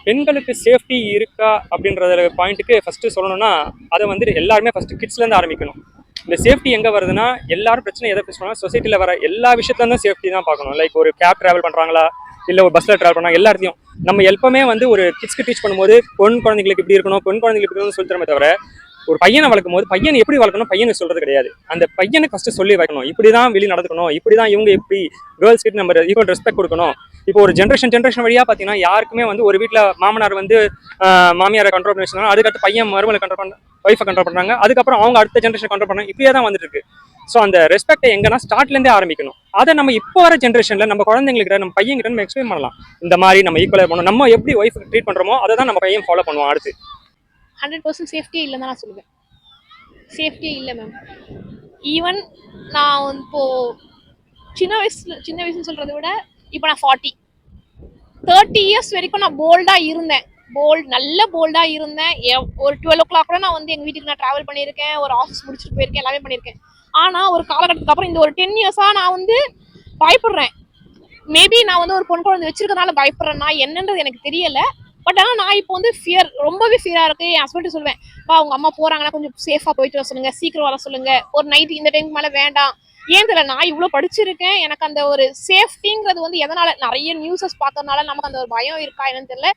பெண்களுக்கு சேஃப்டி இருக்கா அப்படின்றத பாயிண்ட்டுக்கு ஃபர்ஸ்ட் சொல்லணும்னா அதை வந்து எல்லாருமே ஃபர்ஸ்ட் கிட்ஸ்லேருந்து ஆரம்பிக்கணும். இந்த சேஃப்டி எங்கே வருதுன்னா எல்லாரும் பிரச்சனை எதை ஃபேஸ் பண்ணாலும் சொசைட்டியில் வர எல்லா விஷயத்துலேருந்து சேஃப்டி தான் பார்க்கணும். லைக் ஒரு கேப் ட்ராவல் பண்ணுறாங்களா இல்லை ஒரு பஸ்ஸில் ட்ராவல் பண்ணாங்க எல்லாத்தையும் நம்ம எப்பவுமே வந்து ஒரு கிட்ஸ்க்கு டீச் பண்ணும்போது பொன் குழந்தைங்களுக்கு இப்படி இருக்கணும் பொன் குழந்தைங்களுக்கு இப்படி இருக்கணும்னு சொல்லி தரமே தவிர ஒரு பையனை வளர்க்கும் போது பையன் எப்படி வளர்க்கணும் பையனுக்கு சொல்றது கிடையாது. அந்த பையனுக்கு ஃபர்ஸ்ட் சொல்லி வைக்கணும் இப்படிதான் வெளியே நடந்துக்கணும், இப்படிதான் இவங்க இப்படி கேர்ள்ஸ் கிட்ட நம்ம ஈக்குவல் ரெஸ்பெக்ட் கொடுக்கணும். இப்போ ஒரு ஜென்ரேஷன் வழியா பாத்தீங்கன்னா யாருக்குமே வந்து ஒரு வீட்டுல மாமனார் வந்து மாமியாரை கண்ட்ரோல் பண்ணி வச்சுருந்தாங்க, அதுக்கடுத்து பையன் மருமலை கண்ட்ரோல் பண்ண ஒய்ஃபை கண்ட்ரோல் பண்றாங்க, அதுக்கப்புறம் அவங்க அடுத்த ஜென்ரேஷன் கண்ட்ரோல் பண்ணாங்க, இப்படியே தான் வந்துட்டு இருக்கு. ஸோ அந்த ரெஸ்பெக்டை எங்கன்னா ஸ்டார்ட்ல இருந்தே ஆரம்பிக்கணும். அதை நம்ம இப்போ வர ஜென்ரேஷன்ல நம்ம குழந்தைங்களுக்கு நம்ம பையன் கிட்ட நம்ம எக்ஸ்பிளைன் பண்ணலாம். இந்த மாதிரி நம்ம ஈக்குவலாக பண்ணணும், நம்ம எப்படி ஒய்ஃப் ட்ரீட் பண்றோமோ அதை தான் நம்ம பையன் ஃபாலோ பண்ணுவோம். அடுத்து 100% சேஃப்டியே இல்லைன்னு தான் நான் சொல்லுவேன். சேஃப்டியே இல்லை மேம். ஈவன் நான் இப்போது சின்ன வயசுன்னு சொல்கிறத விட இப்போ நான் 30 இயர்ஸ் வரைக்கும் நான் போல்டாக இருந்தேன். நல்ல போல்டாக இருந்தேன். ஒரு 12 o'clock கூட நான் வந்து எங்கள் வீட்டுக்கு நான் ட்ராவல் பண்ணியிருக்கேன், ஒரு ஆஃபீஸ் முடிச்சுட்டு போயிருக்கேன், எல்லாமே பண்ணியிருக்கேன். ஆனால் ஒரு காலகட்டத்துக்கு அப்புறம் இந்த ஒரு 10 இயர்ஸாக நான் வந்து பயப்படுறேன். மேபி நான் வந்து ஒரு பொன் குழந்தை வச்சிருக்கனால பயப்படுறேன்னா என்னன்றது எனக்கு தெரியல. பட் ஆனால் நான் இப்போ வந்து ரொம்பவே ஃபியராக இருக்குது. என் ஹஸ்பண்ட் சொல்லுவேன், அவங்க அம்மா போகிறாங்கன்னா கொஞ்சம் சேஃபாக போயிட்டு வர சொல்லுங்க, சீக்கிரம் வர சொல்லுங்க, ஒரு நைட்டு இந்த டைமுக்கு மேலே வேண்டாம். ஏன் தெரியல, நான் இவ்வளோ படிச்சிருக்கேன், எனக்கு அந்த ஒரு சேஃப்டிங்கிறது வந்து எதனால நிறைய நியூஸஸ் பார்க்கறதுனால நமக்கு அந்த ஒரு பயம் இருக்கா என்னன்னு தெரியல.